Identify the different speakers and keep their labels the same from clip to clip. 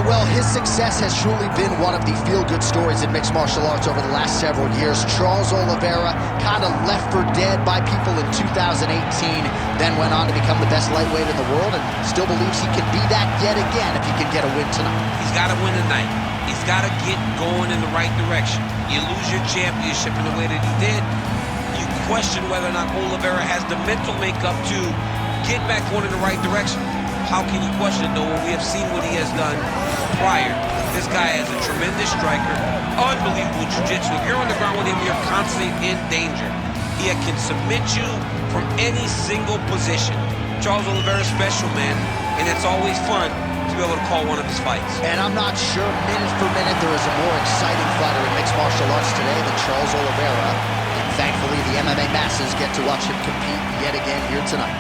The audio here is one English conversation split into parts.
Speaker 1: Well, his success has truly been one of the feel-good stories in mixed martial arts over the last several years. Charles Oliveira kind of left for dead by people in 2018, then went on to become the best lightweight in the world and still believes he can be that yet again if he can get a win tonight.
Speaker 2: He's got to win tonight. He's got to get going in the right direction. You lose your championship in the way that he did, you question whether or not Oliveira has the mental makeup to get back going in the right direction. How can you question it, though, when we have seen what he has done prior? This guy is a tremendous striker, unbelievable jiu-jitsu. If you're on the ground with him, you're constantly in danger. He can submit you from any single position. Charles Oliveira's special, man, and it's always fun to be able to call one of his fights.
Speaker 1: And I'm not sure, minute for minute, there is a more exciting fighter in mixed martial arts today than Charles Oliveira. And thankfully, the MMA masses get to watch him compete yet again here tonight.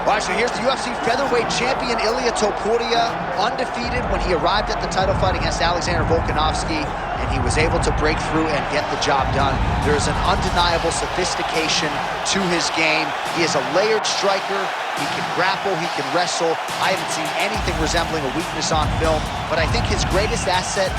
Speaker 1: All right, so here's the UFC featherweight champion, Ilia Topuria, undefeated when he arrived at the title fight against Alexander Volkanovski, and he was able to break through and get the job done. There is an undeniable sophistication to his game. He is a layered striker. He can grapple, he can wrestle. I haven't seen anything resembling a weakness on film, but I think his greatest asset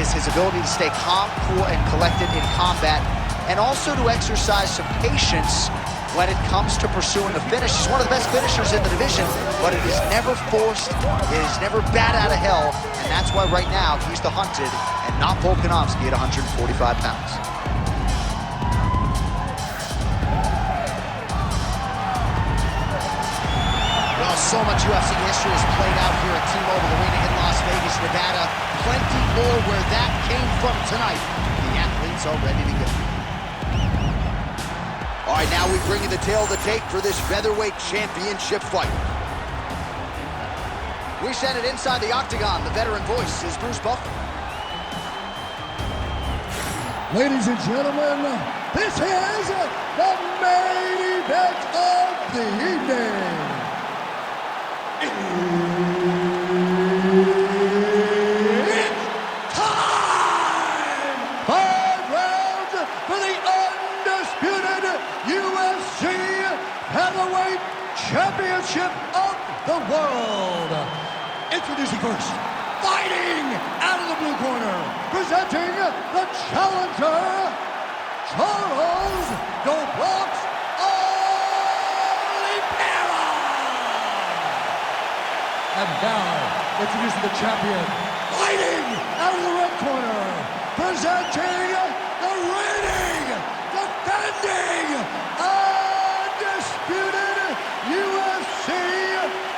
Speaker 1: is his ability to stay calm, cool, and collected in combat, and also to exercise some patience when it comes to pursuing a finish. He's one of the best finishers in the division, but it is never forced, it is never bat out of hell, and that's why right now he's the hunted and not Volkanovski at 145 pounds. Well, so much UFC history has played out here at T-Mobile Arena in Las Vegas, Nevada. Plenty more where that came from tonight. The athletes are ready to go. All right, now we bring you the tale of the tape for this featherweight championship fight. We send it inside the octagon. The veteran voice is Bruce Buffer.
Speaker 3: Ladies and gentlemen, this is the main event of the evening. It's time! 5 rounds for the undisputed UFC Heavyweight Championship of the world. Introducing first, fighting out of the blue corner, presenting the challenger, Charles Oliveira. And now, introducing the champion, fighting out of the red corner, presenting the reigning, defending, undisputed UFC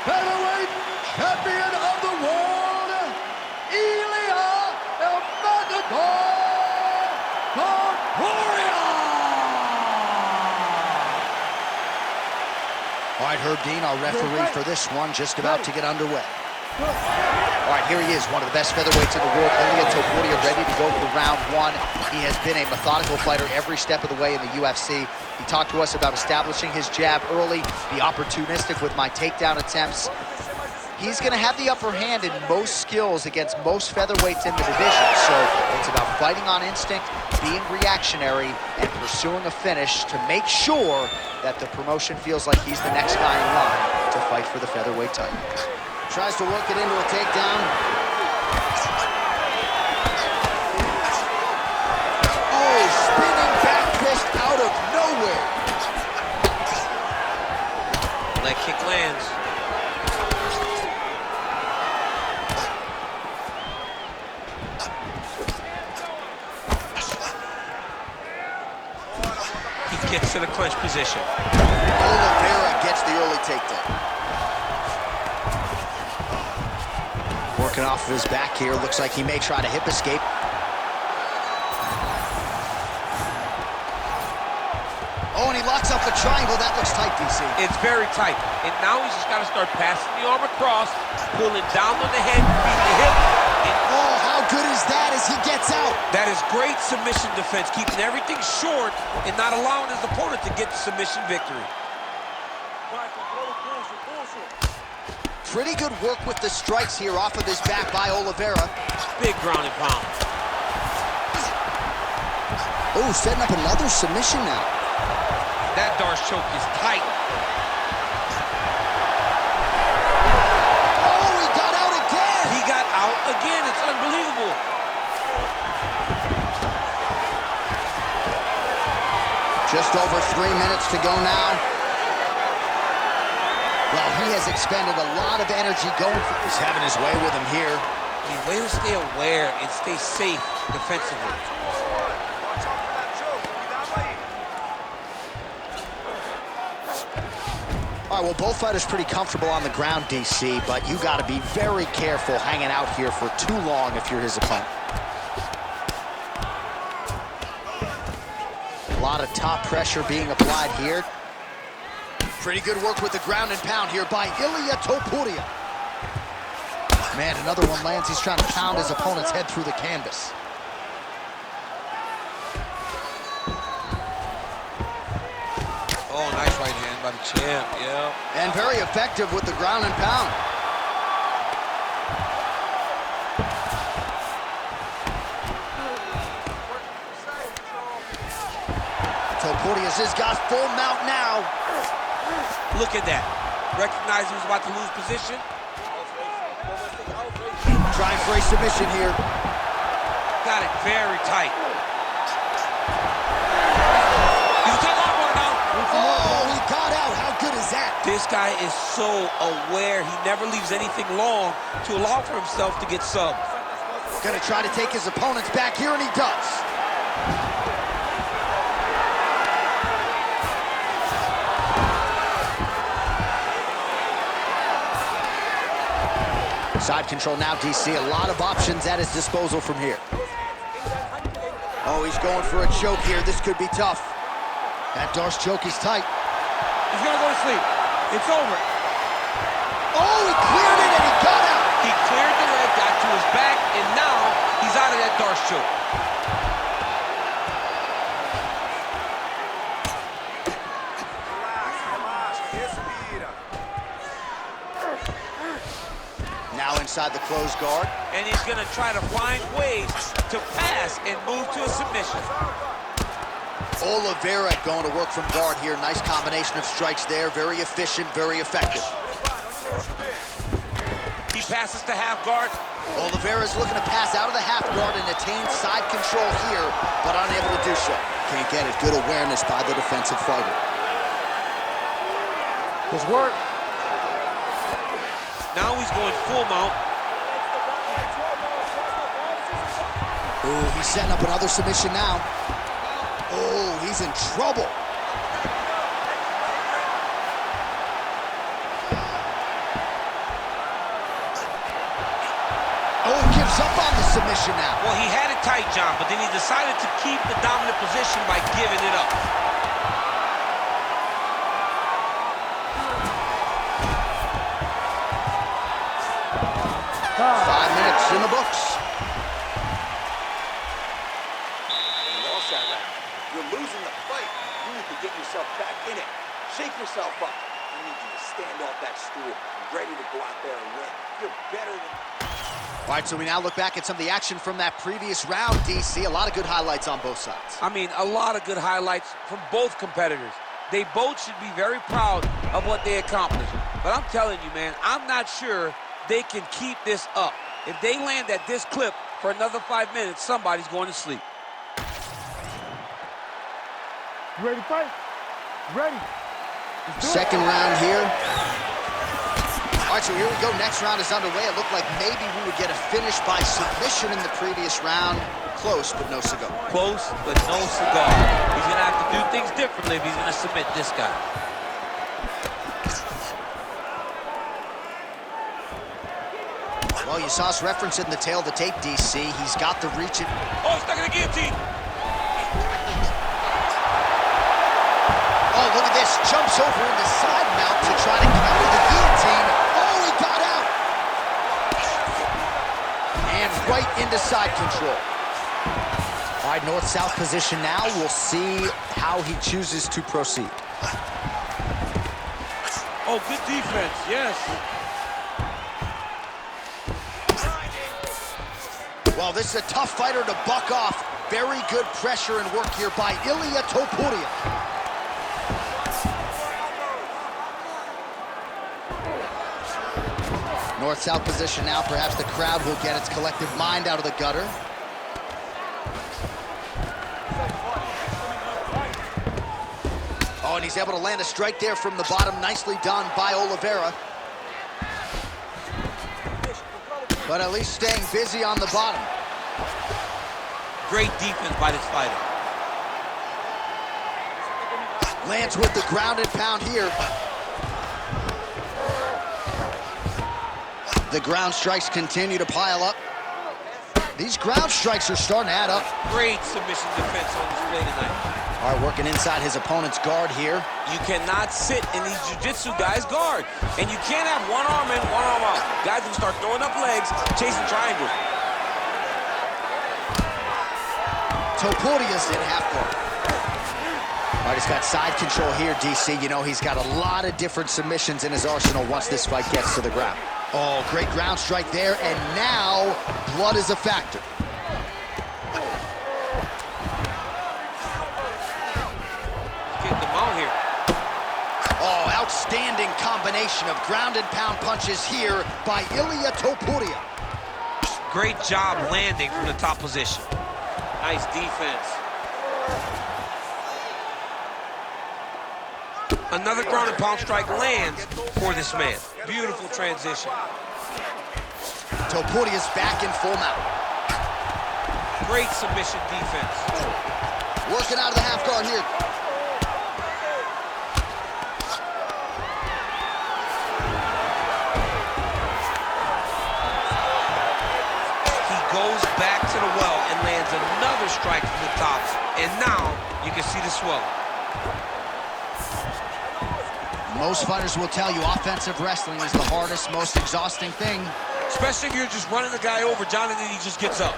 Speaker 3: Featherweight Champion of the world, Ilia Topuria.
Speaker 1: All right, Herb Dean, our referee for this one, just about to get underway. All right, here he is, one of the best featherweights in the world, Ilia Topuria, ready to go for round one. He has been a methodical fighter every step of the way in the UFC. He talked to us about establishing his jab early, be opportunistic with my takedown attempts. He's going to have the upper hand in most skills against most featherweights in the division. So it's about fighting on instinct, being reactionary, and pursuing a finish to make sure that the promotion feels like he's the next guy in line to fight for the featherweight title. Tries to work it into a takedown. Oh, spinning back fist out of nowhere.
Speaker 2: Leg kick lands. He gets to the clinch position.
Speaker 1: Oliveira gets the early takedown. Working off of his back here. Looks like he may try to hip escape. Oh, and he locks up the triangle. That looks tight, DC.
Speaker 2: It's very tight. And now he's just got to start passing the arm across, pulling down on the head, beating the hip.
Speaker 1: Oh, how good is that as he gets out?
Speaker 2: That is great submission defense, keeping everything short and not allowing his opponent to get the submission victory.
Speaker 1: Pretty good work with the strikes here off of his back by Oliveira.
Speaker 2: Big ground and pound.
Speaker 1: Oh, setting up another submission now.
Speaker 2: That Darce choke is tight.
Speaker 1: Oh, he got out again!
Speaker 2: He got out again. It's unbelievable.
Speaker 1: Just over 3 minutes to go now. Well, he has expended a lot of energy going for... He's having his way with him here.
Speaker 2: I mean, way to stay aware and stay safe defensively.
Speaker 1: All right, well, both fighters pretty comfortable on the ground, DC, but you got to be very careful hanging out here for too long if you're his opponent. A lot of top pressure being applied here. Pretty good work with the ground and pound here by Ilia Topuria. Man, another one lands. He's trying to pound his opponent's head through the canvas.
Speaker 2: Oh, nice right hand by the champ, yeah.
Speaker 1: And very effective with the ground and pound. Topuria's has got full mount now.
Speaker 2: Look at that. Recognized he was about to lose position.
Speaker 1: Trying for a submission here.
Speaker 2: Got it very tight. He's a tough armbar now.
Speaker 1: Oh, he got out. How good is that?
Speaker 2: This guy is so aware. He never leaves anything long to allow for himself to get subbed.
Speaker 1: Gonna try to take his opponents back here, and he does. Side control now, DC. A lot of options at his disposal from here. Oh, he's going for a choke here. This could be tough. That Darce choke is tight.
Speaker 2: He's gonna go to sleep. It's over.
Speaker 1: Oh, he cleared it and he got out.
Speaker 2: He cleared the leg, got to his back, and now he's out of that Darce choke.
Speaker 1: Now inside the closed guard.
Speaker 2: And he's gonna try to find ways to pass and move to a submission.
Speaker 1: Oliveira going to work from guard here. Nice combination of strikes there. Very efficient, very effective.
Speaker 2: He passes to half guard.
Speaker 1: Oliveira's looking to pass out of the half guard and attain side control here, but unable to do so. Can't get it. Good awareness by the defensive fighter.
Speaker 3: Good work.
Speaker 2: Now he's going full mount.
Speaker 1: Ooh, he's setting up another submission now. Oh, he's in trouble. Oh, gives up on the submission now.
Speaker 2: Well, he had it tight, John, but then he decided to keep the dominant position by giving it up.
Speaker 1: 5 minutes in the books.
Speaker 4: You're losing the fight. You need to get yourself back in it. Shake yourself up. I need you to stand off that stool, ready to go out there and win. You're better than...
Speaker 1: All right, so we now look back at some of the action from that previous round, DC. A lot of good highlights on both sides.
Speaker 2: I mean, a lot of good highlights from both competitors. They both should be very proud of what they accomplished. But I'm telling you, man, I'm not sure they can keep this up. If they land at this clip for another 5 minutes, somebody's going to sleep.
Speaker 3: You ready to fight? Ready.
Speaker 1: Second round here. All right, so here we go. Next round is underway. It looked like maybe we would get a finish by submission in the previous round. Close, but no cigar.
Speaker 2: Close, but no cigar. He's going to have to do things differently if he's going to submit this guy.
Speaker 1: Well, you saw us reference it in the tail of the tape, DC. He's got the reach.
Speaker 2: Oh, stuck in the guillotine.
Speaker 1: Oh, look at this. Jumps over into side mount to try to counter the guillotine. Oh, he got out. And right in into side control. All right, north-south position now. We'll see how he chooses to proceed.
Speaker 2: Oh, good defense, yes.
Speaker 1: Well, this is a tough fighter to buck off. Very good pressure and work here by Ilia Topuria. North-south position now. Perhaps the crowd will get its collective mind out of the gutter. Oh, and he's able to land a strike there from the bottom. Nicely done by Oliveira. But at least staying busy on the bottom.
Speaker 2: Great defense by this fighter.
Speaker 1: Lands with the ground and pound here. The ground strikes continue to pile up. These ground strikes are starting to add up.
Speaker 2: Great submission defense on display tonight.
Speaker 1: All right, working inside his opponent's guard here.
Speaker 2: You cannot sit in these jiu-jitsu guys' guard. And you can't have one arm in, one arm out. Guys will start throwing up legs, chasing triangles.
Speaker 1: Topuria's in half guard. All right, he's got side control here, DC. You know, he's got a lot of different submissions in his arsenal once this fight gets to the ground. Oh, great ground strike there, and now blood is a factor.
Speaker 2: Getting them out here.
Speaker 1: Oh, outstanding combination of ground and pound punches here by Ilia Topuria.
Speaker 2: Great job landing from the top position. Nice defense. Another ground and pound strike lands for this man. Beautiful transition.
Speaker 1: Topuria's back in full mount.
Speaker 2: Great submission defense.
Speaker 1: Working out of the half guard here.
Speaker 2: He goes back to the well and lands another strike from the top. And now you can see the swelling.
Speaker 1: Most fighters will tell you offensive wrestling is the hardest, most exhausting thing.
Speaker 2: Especially if you're just running the guy over, Jonathan, he just gets up.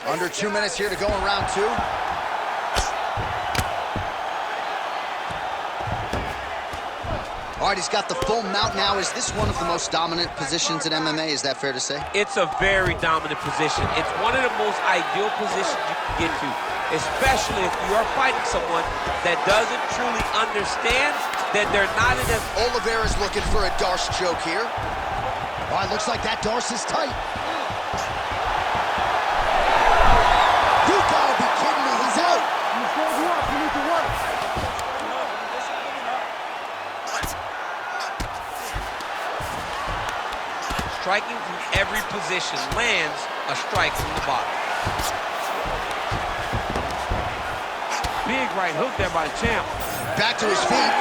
Speaker 1: Under 2 minutes here to go in round two. All right, he's got the full mount now. Is this one of the most dominant positions in MMA? Is that fair to say?
Speaker 2: It's a very dominant position. It's one of the most ideal positions you can get to, especially if you are fighting someone that doesn't truly understand that they're not in a...
Speaker 1: Oliveira's looking for a Darce choke here. All right, looks like that Darce is tight. You gotta be kidding me, he's out.
Speaker 3: You said you up, you need to work.
Speaker 2: Striking from every position lands a strike from the bottom. Big right hook there by the champ.
Speaker 1: Back to his feet.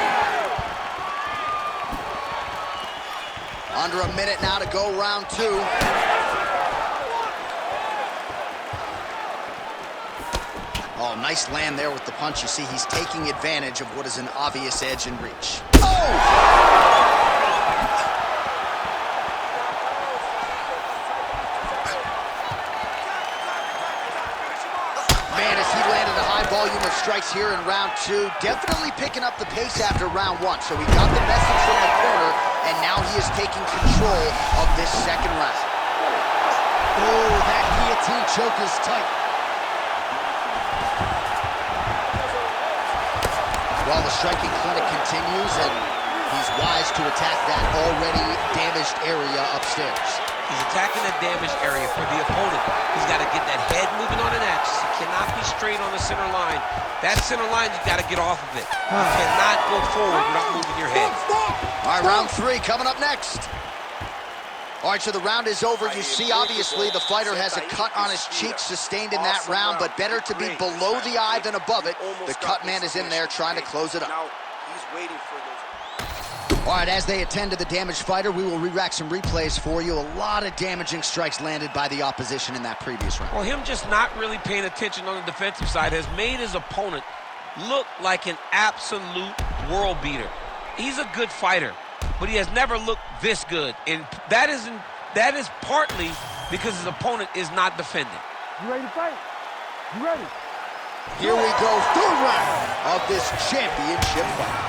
Speaker 1: Under a minute now to go round two. Oh, nice land there with the punch. You see, he's taking advantage of what is an obvious edge and reach. Oh! Volume of strikes here in round two. Definitely picking up the pace after round one. So he got the message from the corner, and now he is taking control of this second round. Oh, that guillotine choke is tight. Well, the striking clinic continues, and he's wise to attack that already damaged area upstairs.
Speaker 2: He's attacking the damaged area for the opponent. He's got to get that head moving on an axis. He cannot be straight on the center line. That center line, you got to get off of it. You cannot go forward without moving your head.
Speaker 1: All right, round three coming up next. All right, so the round is over. You see, obviously, the fighter has a cut on his cheek sustained in that round, but better to be below the eye than above it. The cut man is in there trying to close it up.
Speaker 4: Now he's waiting for those.
Speaker 1: All right, as they attend to the damaged fighter, we will re-rack some replays for you. A lot of damaging strikes landed by the opposition in that previous round.
Speaker 2: Well, him just not really paying attention on the defensive side has made his opponent look like an absolute world beater. He's a good fighter, but he has never looked this good. And that is in That is partly because his opponent is not defending.
Speaker 3: You ready to fight? You ready?
Speaker 1: Here we go, third round of this championship fight.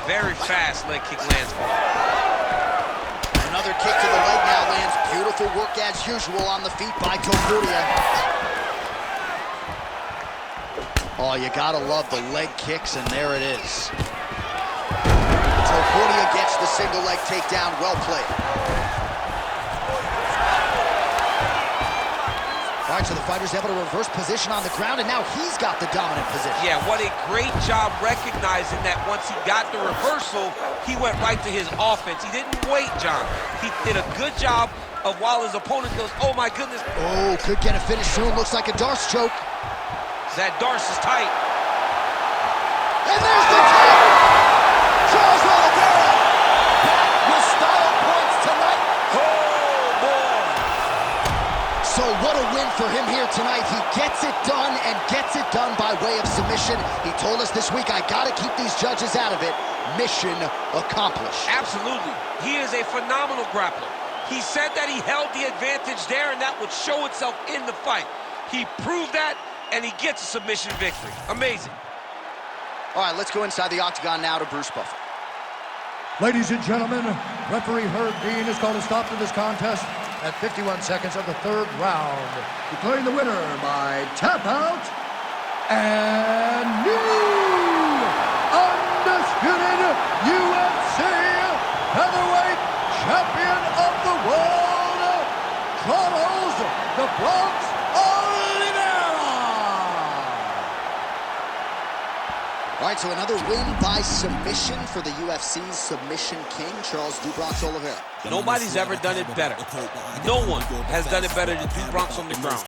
Speaker 2: Very fast leg kick lands.
Speaker 1: Another kick to the leg now lands. Beautiful work as usual on the feet by Topuria. Oh, you gotta love the leg kicks, and there it is. Topuria gets the single leg takedown. Well played. All right, so the fighter's able to reverse position on the ground, and now he's got the dominant position.
Speaker 2: Yeah, what a great job recognizing that once he got the reversal, he went right to his offense. He didn't wait, John. He did a good job of while his opponent goes, oh my goodness.
Speaker 1: Oh, could get a finish soon. Looks like a Darce choke.
Speaker 2: That Darce is tight.
Speaker 1: And there's the kick! Charles Oliveira back with style points tonight.
Speaker 2: Oh, boy.
Speaker 1: So what a win for him here tonight. He gets it done and gets it done by way of submission. He told us this week, I gotta keep these judges out of it. Mission accomplished.
Speaker 2: Absolutely. He is a phenomenal grappler. He said that he held the advantage there and that would show itself in the fight. He proved that, and he gets a submission victory. Amazing.
Speaker 1: All right, let's go inside the octagon now to Bruce Buffer.
Speaker 5: Ladies and gentlemen, referee Herb Dean has called a stop to this contest at 51 seconds of the third round, declaring the winner by tap out and new undisputed UFC featherweight champion of the world, Charles the Bronx Oliveira.
Speaker 1: All right, so another win by submission for the UFC's submission king, Charles DuBronx Oliveira.
Speaker 2: Nobody's ever done it better. No one has done it better than DuBronx on the ground.